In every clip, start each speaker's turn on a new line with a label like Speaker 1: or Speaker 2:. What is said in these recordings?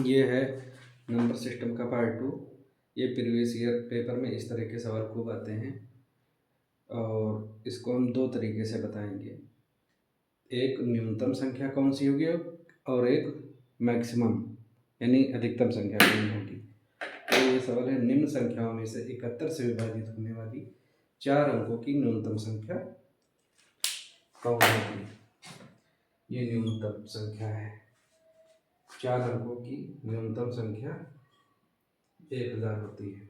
Speaker 1: ये है number system का पार्ट 2। ये प्रीवियस ईयर पेपर में इस तरह के सवाल खूब आते हैं और इसको हम दो तरीके से बताएंगे। एक न्यूनतम संख्या कौन सी होगी और एक मैक्सिमम यानी अधिकतम संख्या कौन होगी। तो ये सवाल है, निम्न संख्याओं में से 71 से विभाजित होने वाली 4 अंकों की न्यूनतम संख्या कौन होगी। ये न्यूनतम संख्या है। 4 अंकों की न्यूनतम संख्या 1000 होती है।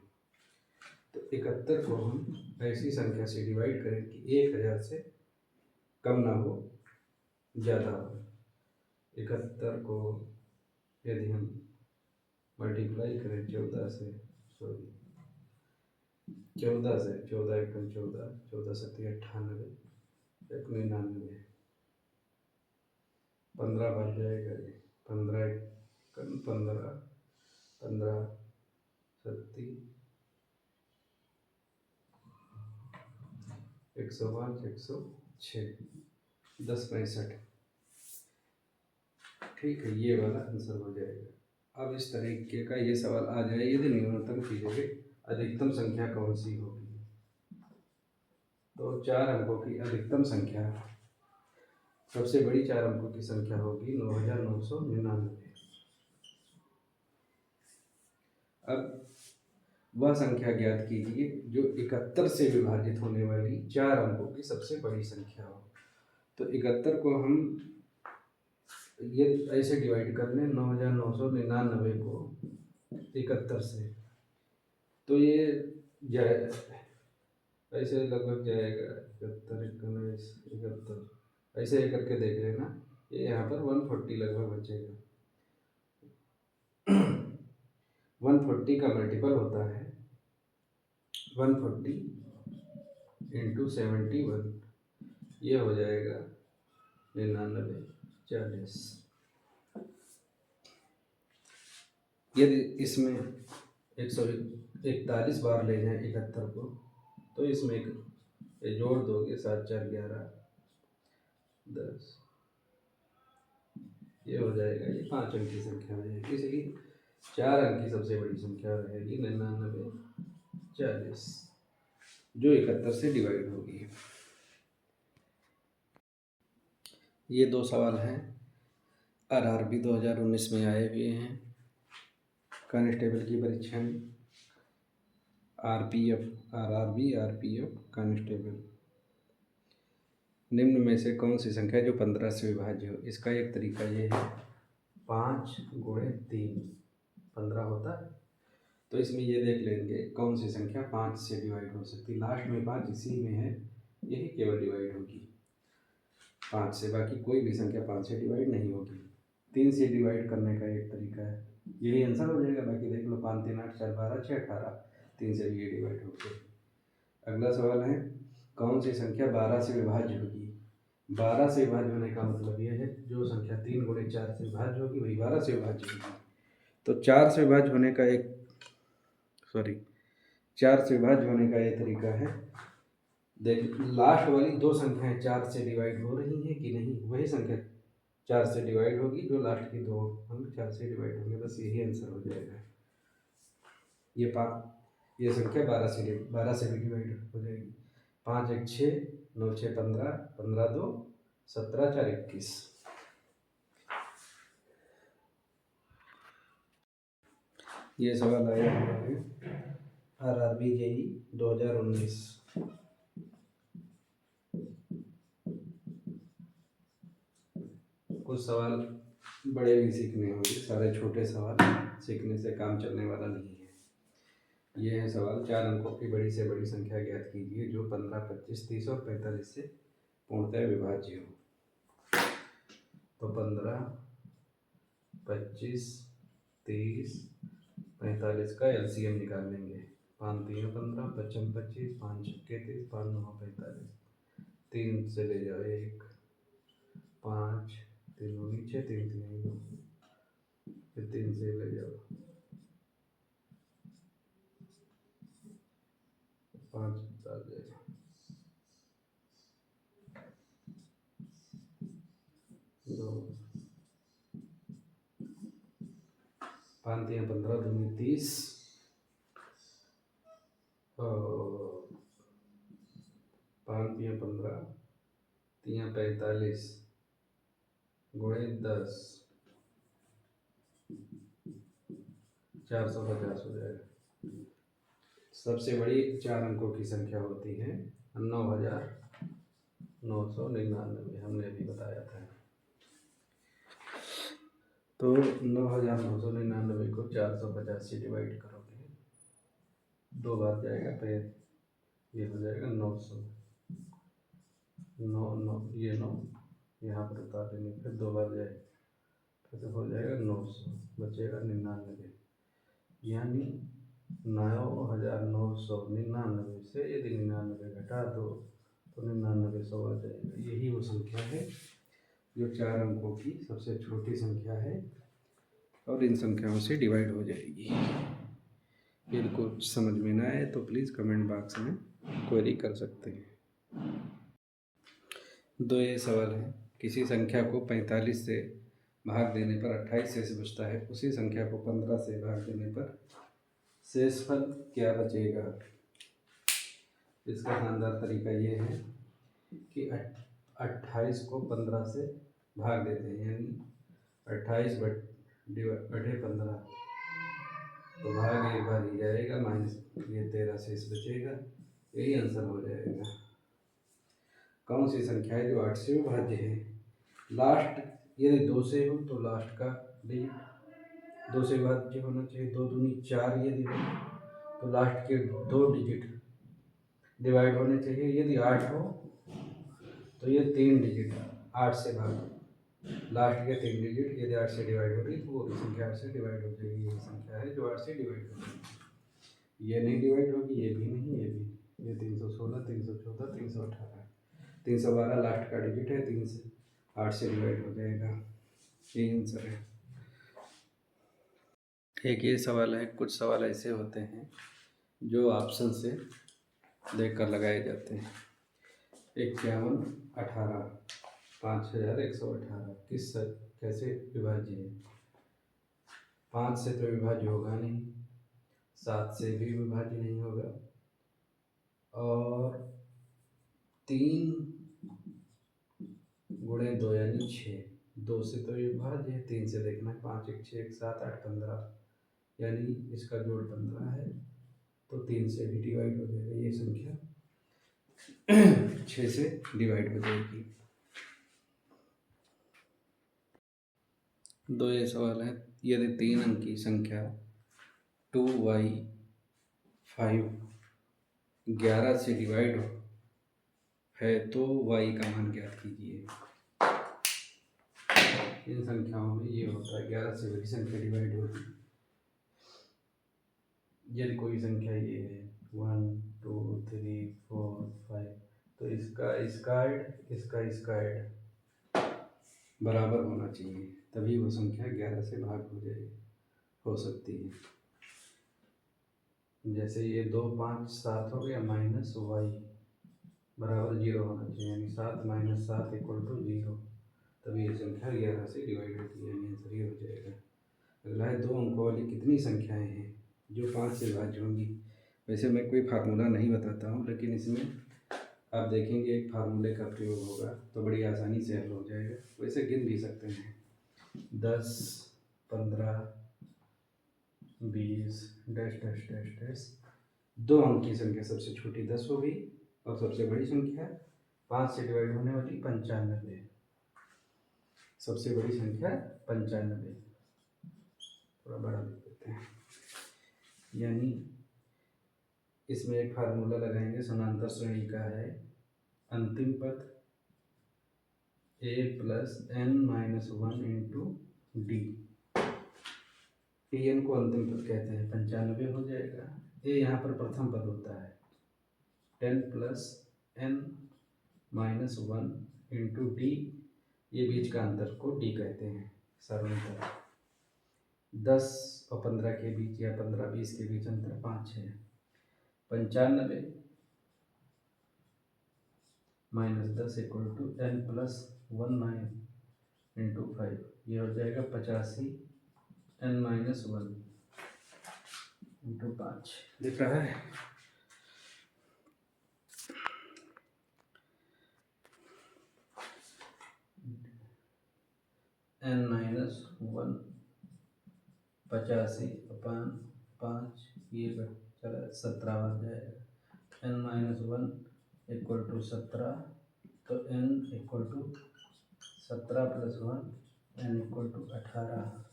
Speaker 1: तो 71 को हम ऐसी संख्या से डिवाइड करें कि 1000 से कम ना हो, ज़्यादा हो। 71 को यदि हम मल्टीप्लाई करें 14 से 14 एकम 14, 14 सत्ती 98, 99, 15 बच जाएगा। ये 15 एकम 15, 15 सत्ती 105, 106, 10 65। ठीक है, ये वाला आंसर हो जाएगा। अब इस तरीके का ये सवाल आ जाए, यदि न्यूनतम की जगह अधिकतम संख्या कौन सी होगी। तो 4 अंकों की अधिकतम संख्या, सबसे बड़ी 4 अंकों की संख्या होगी 9999। अब वह संख्या ज्ञात कीजिए जो 71 से विभाजित होने वाली 4 अंकों की सबसे बड़ी संख्या हो। तो 71 को हम ये ऐसे डिवाइड कर लें, 9999 को 71 से, तो ये जाए ऐसे लगभग जाएगा 71, 19, 71, ऐसे करके देख लेना। ये यहाँ पर 140 लगभग बचेगा। 140 का मल्टीपल होता है 140 इंटू 71, ये हो जाएगा 99, 40। यदि इसमें 141 बार ले जाएं 71 को, तो इसमें एक जोड़ दोगे 7 4 11 10, ये हो जाएगा। ये 5 अंक की संख्या हो जाएगी, इसलिए 4 अंक की सबसे बड़ी संख्या रहेगी 99, 40, जो 71 से डिवाइड होगी। ये दो सवाल हैं, आरआरबी 2019 में आए हुए हैं। कांस्टेबल की परीक्षा में आरपीएफ, आरआरबी, आरपीएफ, कांस्टेबल। निम्न में से कौन सी संख्या जो 15 से विभाज्य हो। इसका एक तरीका ये है, 5 गुणे 3 15 होता है। तो इसमें ये देख लेंगे कौन सी संख्या 5 से डिवाइड हो सकती है। लास्ट में 5 इसी में है, यही केवल डिवाइड होगी 5 से, बाकी कोई भी संख्या 5 से डिवाइड नहीं होगी। 3 से डिवाइड करने का एक तरीका है, यही आंसर हो जाएगा। बाकी देख लो, 5 3 8 4 12 6 18, 3 से भी ये डिवाइड हो गया। अगला सवाल है, कौन सी संख्या 12 से विभाज्य होगी। 12 से विभाज्य होने का मतलब यह है, जो संख्या 3 गुणे 4 से विभाज्य होगी वही 12 से विभाज्य होगी। तो 4 से विभाज्य होने का ये तरीका है, देख लास्ट वाली दो संख्याएं 4 से डिवाइड हो रही हैं कि नहीं, वही संख्या 4 से डिवाइड होगी, जो लास्ट की दो अंक 4 से डिवाइड होंगे, बस यही आंसर हो जाएगा। ये संख्या 12 से भी डिवाइड हो जाएगी। 5 1 6, 9 6 15, 15 2 17, 4 21। ये सवाल आया हुआ है आरआरबी जेई 2019। कुछ सवाल बड़े भी सीखने होंगे, सारे छोटे सवाल सीखने से काम चलने वाला नहीं है। ये है सवाल, 4 अंकों की बड़ी से बड़ी संख्या ज्ञात कीजिए जो 15, 25, 30 और 45 से पूर्णतः विभाज्य हो। तो 15, 25, 30, 45 का एलसीएम निकाल लेंगे। 5 3 15, 55 25, 5 6 30, 5 9 45, 3 से ले जाओ 1, 5 3 नीचे, 3 3 9, फिर 3 से ले जाओ 5 7 जाएगा, 2 5 तियाँ 15 दूनी 30 और 5 तियाँ 15 तियाँ 45 गुणे 10 450 हो जाएगा। सबसे बड़ी 4 अंकों की संख्या होती है 9,999, हमने अभी बताया था। तो 9,999 को 450 से डिवाइड करोगे, 2 बार जाएगा, फिर ये हो जाएगा 900, 9 ये 9 यहाँ पर उतार देंगे, फिर 2 बार जाएगा, फिर हो जाएगा 900, बचेगा 99। यानी 9,999 से यदि 99 घटा दो तो 99 सौ आ जाएगा। यही वो संख्या है जो 4 अंकों की सबसे छोटी संख्या है और इन संख्याओं से डिवाइड हो जाएगी। यदि कुछ समझ में ना आए तो प्लीज़ कमेंट बॉक्स में क्वेरी कर सकते हैं। दो ये सवाल है, किसी संख्या को 45 से भाग देने पर 28 शेष बचता है, उसी संख्या को 15 से भाग देने पर शेषफल क्या बचेगा। इसका शानदार तरीका ये है कि 28 को 15 से भाग देते हैं, यानी 28 बटे 15, तो भाग एक बार ही जाएगा, माइनस ये 13 शेष बचेगा, यही आंसर हो जाएगा। कौन सी संख्या है जो 8 से विभाज्य है। लास्ट यदि 2 से हो तो लास्ट का डिजिट 2 से विभाज्य होना चाहिए। 2 दूनी 4 यदि हो तो लास्ट के 2 डिजिट डिवाइड होने चाहिए। यदि 8 हो तो ये 3 डिजिट 8 से भाग, लास्ट के 3 डिजिट यदि 8 से डिवाइड होगी तो वो संख्या 8 से डिवाइड हो जाएगी। ये संख्या है जो 8 से डिवाइड हो जाएगी। ये नहीं डिवाइड होगी, ये भी नहीं, ये भी। ये 316, 314, 318, 312 लास्ट का डिजिट है, 3 से 8 से डिवाइड हो जाएगा। ये आंसर है। एक ये सवाल है, कुछ सवाल ऐसे होते हैं जो ऑप्शन से देखकर लगाए जाते हैं। 51, 18, 5118 कैसे विभाज्य है। 5 से तो विभाज्य होगा नहीं, 7 से भी विभाज्य नहीं होगा, और 3 गुणे 2 यानी 6, 2 से तो विभाज्य है, 3 से देखना है। 5 1 6 1 7 8 15, यानी इसका जोड़ 15 है, तो 3 से भी डिवाइड हो जाएगा। ये संख्या 6 से डिवाइड हो जाएगी। दो ये सवाल है, यदि 3 अंक की संख्या 2y5 11 से डिवाइड है तो y का मान ज्ञात कीजिए। इन संख्याओं में ये होता है 11 से बड़ी संख्या डिवाइड होती है। यदि कोई संख्या ये है 1 2 3 4 5, तो इसका स्क्वायर बराबर होना चाहिए, तभी वो संख्या 11 से भाग हो सकती है। जैसे ये 2 5 7 हो गया, माइनस y बराबर 0 होना चाहिए, यानी 7 - 7 = 0, तभी ये संख्या 11 से डिवाइड होती है, यानी आंसर ये हो जाएगा। अगला है, 2 अंकों वाली कितनी संख्याएं हैं जो 5 से विभाज्य होंगी। वैसे मैं कोई फार्मूला नहीं बताता हूँ, लेकिन इसमें आप देखेंगे एक फार्मूले का प्रयोग होगा तो बड़ी आसानी से हल हो जाएगा। वैसे गिन भी सकते हैं, 10 15 20 डैश डैश डैश डैश। 2 अंक की संख्या सबसे छोटी 10 हो गई और सबसे बड़ी संख्या 5 से डिवाइड होने वाली 95। सबसे बड़ी संख्या 95, थोड़ा बड़ा लिख देते हैं। यानी इसमें एक फार्मूला लगाएंगे, समांतर श्रेणी का है। अंतिम पद a + n - 1 × d, tn को अंतिम पद कहते हैं, 95 हो जाएगा। ये यहाँ पर प्रथम पद होता है, 10 + n - 1 × d, ये बीच का अंतर को d कहते हैं, सरलता। 10 और 15 के बीच या 15 20 के बीच अंतर 5 है। 95 - 10 = n + 1 × 5, ये हो जाएगा 85 n-1 इंटू 5 दिख रहा है। n-1 85/5 ये चला 17 बन जाएगा। n-1 इक्वल टू 17, तो n equal to 17 + 1 n equal to 18,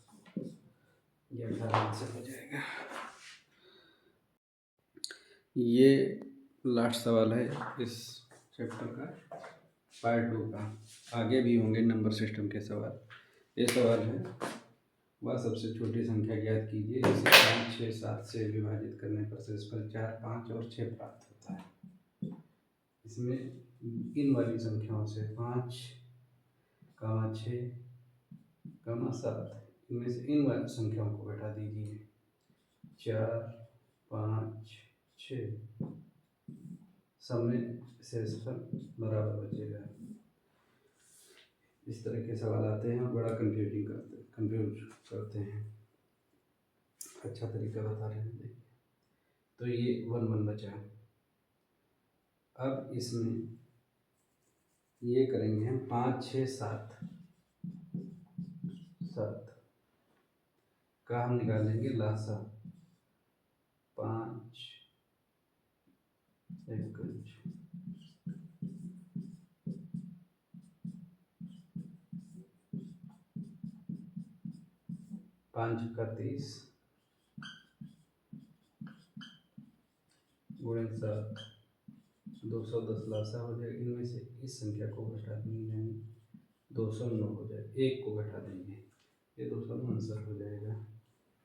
Speaker 1: ये 18 आंसर हो जाएगा। ये लास्ट सवाल है इस चैप्टर का, पार्ट 2 का। आगे भी होंगे नंबर सिस्टम के सवाल। ये सवाल है, वह सबसे छोटी संख्या ज्ञात कीजिए जिसे 5, 6, 7 से विभाजित करने पर शेषफल 4, 5 और 6 प्राप्त होता है। इसमें इन वाली संख्याओं से 5, 6, 7, इनमें से इन वाली संख्याओं को घटा दीजिए। 4, 5, 6, सब में शेषफल बराबर बचेगा। इस तरह के सवाल आते हैं और बड़ा कंफ्यूज करते हैं। अच्छा तरीका बता रहे हैं, देखिए। तो ये 1 बचा। अब इसमें ये करेंगे हम 5, 6, 7 का हम निकालेंगे लासा। 5 का 30 गुणे 7, 210 लासा हो जाएगा। इनमें से इस संख्या को घटा देंगे, यानी 209 हो जाएगा। एक को घटा देंगे, ये 209 आंसर हो जाएगा।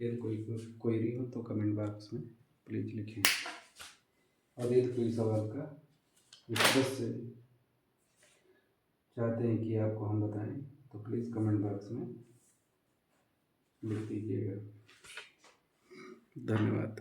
Speaker 1: फिर कोई क्वेरी हो तो कमेंट बॉक्स में प्लीज़ लिखें। और यदि कोई सवाल का विस्तृत से चाहते हैं कि आपको हम बताएं तो प्लीज़ कमेंट बॉक्स में लिख दीजिएगा। धन्यवाद।